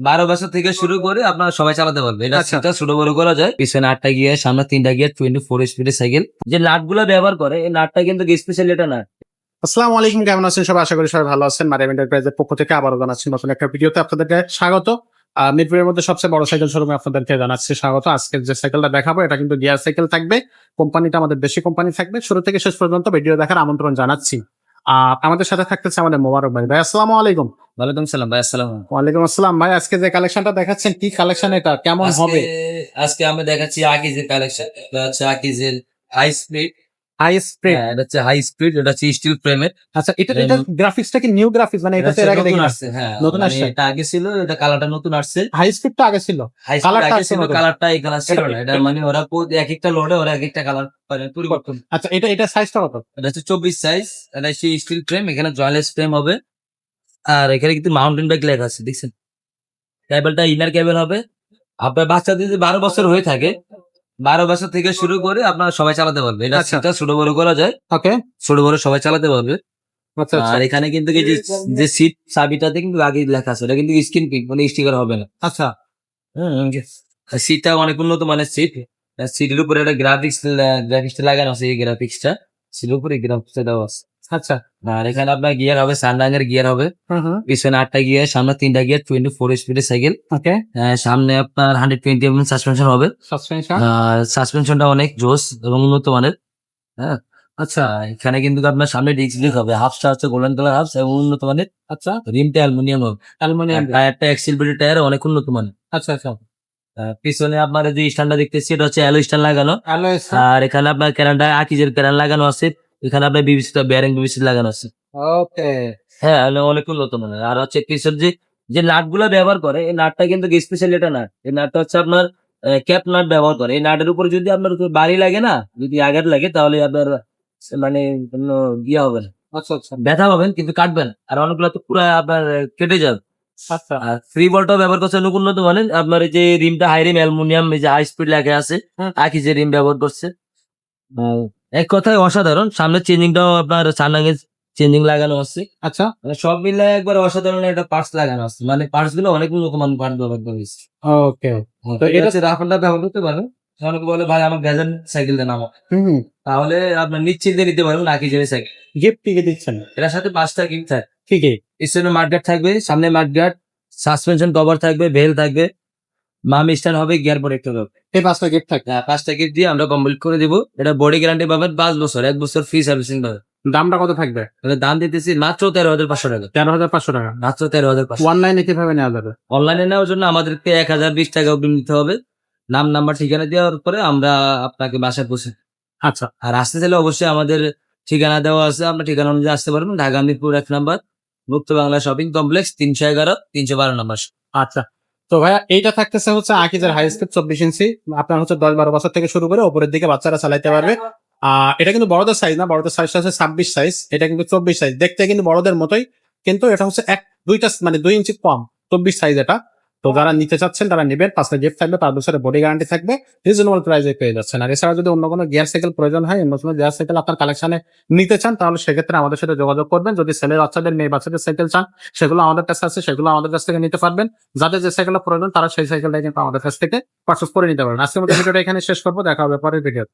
12 বছর থেকে শুরু করে আপনারা সবাই চালাতে পারবে। এটা আচ্ছা। সিটটা ছোট বড় করা যায়। পিছনে 8টা গিয়ার, সামনে 3টা গিয়ার, 24 স্পিডের সাইকেল। যে নাটগুলা ব্যবহার করে এই নাটটা কিন্তু স্পেশালি এটা নাট। আসসালামু আলাইকুম, কেমন আছেন সবাই? আশা করি সবাই ভালো আছেন। মারিয়াম এন্টারপ্রাইজের পক্ষ থেকে আবারও জানাচ্ছি নতুন একটা ভিডিওতে আপনাদেরকে স্বাগত। মিরপুরের মধ্যে সবচেয়ে বড় সাইকেল শোরুমে আপনাদেরকে জানাচ্ছি স্বাগত। আজকের যে সাইকেলটা দেখাবো এটা কিন্তু গিয়ার সাইকেল থাকবে। কোম্পানিটা আমাদের দেশি কোম্পানি থাকবে। শুরু থেকে শেষ পর্যন্ত ভিডিও দেখার আমন্ত্রণ জানাচ্ছি। আমাদের সাথে থাকতেছে আমাদের মোবারক ভাই। ভাই আসসালামু আলাইকুম। ওয়ালাইকুম সালাম ভাই, আসসালাম। ওয়ালাইকুম আসসালাম। ভাই আজকে যে কালেকশনটা দেখাচ্ছেন কি কালেকশন, এটা কেমন হবে? আজকে আমি দেখাচ্ছি আকিজের কালেকশন। এটা হচ্ছে আকিজের হাই স্পিড। High spray. হ্যাঁ, এটা হচ্ছে হাই স্পিড, এটা হচ্ছে স্টিল ফ্রেমের। আচ্ছা, এটা গ্রাফিক্সটা কি নিউ গ্রাফিক্স, মানে এটা তো এর আগে দেখি নতুন না। আসছে। হ্যাঁ, নতুন মানে আসছে। এটা আগে ছিল, এটা কালারটা নতুন আসছে। হাই স্পিডটা আগে ছিল, হাই স্পিড কালারটা আগে আসছে ছিল, নতুন। কালারটা এই কালার ছিল না। এটা মানে ওরা এক একটা লোডে ওরা এক একটা কালার পরিবর্তন। আচ্ছা, এটা সাইজটা কত? এটা হচ্ছে 24 সাইজ। এটা হচ্ছে স্টিল ফ্রেম, এখানে জয়েলেস ফ্রেম হবে। আর এখানে কিন্তু মাউন্টেন বাইক লেখা আছে, দেখছেন? কেবলটা ইনার কেবল হবে। আপনার বাচ্চাদের যদি 12 বছর হয়ে থাকে, 12 বছর থেকে শুরু করে আপনারা সবাই চালাতে পারবে। এটা আচ্ছা। সিটটা ছোট বড় করা যায়। ওকে। ছোট বড় সবাই চালাতে পারবে। আচ্ছা আচ্ছা আর এখানে কিন্তু এই যে সিট চাবিটাতে কিন্তু আগে লেখা আছে, এটা কিন্তু স্ক্রিন প্রিন্ট, মানে স্টিকার হবে না। আচ্ছা সিটটা অনেক উন্নত মানের সিট। সিটের উপরে একটা গ্রাফিক্সটা লাগানো আছে, এই গ্রাফিক্সটা সিটের উপরে গ্রাফিক্সটা দেওয়া আছে। আচ্ছা। আর এখানে আপনার গিয়ার হবে, সানডাঙ্গের গিয়ার হবে। হুম। পিছনে 8টা গিয়ার, সামনে 3টা গিয়ার, 24 স্পিডের সাইকেল। ওকে। সামনে আপনার 120 সাসপেনশন হবে। সাসপেনশন। সাসপেনশনটা অনেক জোস এবং উন্নত মানের। হ্যাঁ। আচ্ছা এখানে কিন্তু আপনার সামনে ডিস্ক ব্রেক হবে, হাফসটা হচ্ছে গোল্ডেন কালার হাফস এবং উন্নত মানের। আচ্ছা। রিমটা অ্যালুমিনিয়াম হবে। অ্যালুমিনিয়াম। টায়ারটা এক্সেল বডি টায়ার, অনেক উন্নত মানের। আচ্ছা আচ্ছা। পিছনে আপনার যে স্ট্যান্ডটা দেখতেছি এটা হচ্ছে অ্যালো স্ট্যান্ড লাগানো। অ্যালয়েস। আর এখানে আপনার ক্যারানটা আকিজের ক্যারান লাগানো আছে। এখানে আপনার বিবিসিটা বেয়ারিং বিবিসি লাগানো আছে। ওকে। হ্যাঁ, অনেক উন্নত মানের। আর হচ্ছে পিছন যে নাটগুলা ব্যবহার করে এই নাটটা কিন্তু স্পেশালি এটা নাট। এই নাটটা হচ্ছে আপনার ক্যাপ নাট ব্যবহার করে। এই নাটের উপর যদি আপনার বাড়ি লাগে না, যদি আঘাত লাগে তাহলে আপনার মানে কোনো ইয়ে হবে না, আচ্ছা আচ্ছা ব্যথা পাবেন কিন্তু কাটবেন না। আর অনেকগুলো তো পুরো আপনার কেটে যাবে। আচ্ছা। আর ফ্রি বলটাও ব্যবহার করছে অনেক উন্নত মানের। আপনার এই যে রিমটা হাই রিম অ্যালুমিনিয়াম, এই যে হাই স্পিড লেখা আছে, হুম। আকি যে রিম ব্যবহার করছে। এক কথায় অসাধারণ। সামনে চেঞ্জিংটাও আপনার চান্নাঙ্গের চেঞ্জিং লাগানো আছে। আচ্ছা। মানে সব মিলে একবার অসাধারণ একটা পার্টস লাগানো আছে। মানে পার্টস গুলো অনেক উন্নত মানের পার্ট ব্যবহার করা হয়েছে। ওকে। তো তো এটা এটা হচ্ছে রাফালটা ব্যবহার করতে পারেন। অনেকে বলে ভাই আমার গ্যাজেন সাইকেল দেন আমার, হুম, তাহলে আপনার নিশ্চিন্তে নিতে পারবেন নাকি যে সাইকেল। গিফট কি কি দিচ্ছেন? এটার সাথে 5টা গিফট থাকে। কি কি? পিছনে মাডগার্ড থাকবে, সামনে মাডগার্ড, সাসপেনশন কভার থাকবে, বেল থাকবে, মাম স্ট্যান্ড হবে, গিয়ার প্রোটেক্টর হবে। এই 5টা গিফট থাকে। 5টা গিফট দিয়ে আমরা কমপ্লিট করে দিব। এটা বডি গ্যারান্টি পাবেন 5 বছর, 1 বছর ফ্রি সার্ভিসিং পাবেন। দামটা কত থাকবে? এটা দাম দিতেছি মাত্র 13,500 টাকা। 13,500 টাকা। মাত্র 13,500। অনলাইনে কিভাবে নেওয়া যাবে? অনলাইনে নেওয়ার জন্য আমাদেরকে 1020 টাকা অগ্রিম দিতে হবে। নাম নাম্বার ঠিকানা দেওয়ার পরে আমরা আপনাকে বাসায় পৌঁছে। আচ্ছা আর আসতে চাইলে অবশ্যই আমাদের ঠিকানা দেওয়া আছে, আপনার ঠিকানা অনুযায়ী আসতে পারবেন। ঢাকা মিরপুর 1 নাম্বার, মুক্ত বাংলা শপিং কমপ্লেক্স, 311 312 নাম্বার। আচ্ছা। তো ভাইয়া এইটা থাকতেছে হচ্ছে আকিজের হাই স্পিড 24 ইঞ্চি। আপনার হচ্ছে 10-12 বছর থেকে শুরু করে উপরের দিকে বাচ্চারা চালাতে পারবে। এটা কিন্তু বড়দের সাইজ না, বড়দের সাইজটা হচ্ছে 26 সাইজ, এটা কিন্তু 24 সাইজ। দেখতে কিন্তু বড়দের মতোই, কিন্তু এটা হচ্ছে দুইটা মানে 2 ইঞ্চি কম, 24 সাইজ এটা। তো যারা নিতে চাচ্ছেন তারা নেবেন। 5টা গিফট থাকবে, 5 বছরের বডি গ্যারান্টি থাকবে, রিজনেবল প্রাইসে পেয়ে যাচ্ছেন। আর এছাড়া যদি অন্য কোনো গিয়ার সাইকেল প্রয়োজন হয়, অন্য কোনো গিয়ার সাইকেল আপনার কালেকশনে নিতে চান, তাহলে সেক্ষেত্রে আমাদের সাথে যোগাযোগ করবেন। যদি ছেলে বাচ্চাদের, মেয়ে বাচ্চাদের সাইকেল চান, সেগুলো আমাদের কাছে আছে, সেগুলো আমাদের কাছ থেকে নিতে পারবেন। যাদের যে সাইকেলটা প্রয়োজন তারা সেই সাইকেলটাই কিন্তু আমাদের কাছ থেকে পারচেজ করে নিতে পারবেন। আজকের মতো ভিডিওটা এখানে শেষ করবো, দেখা হবে পরের ভিডিও।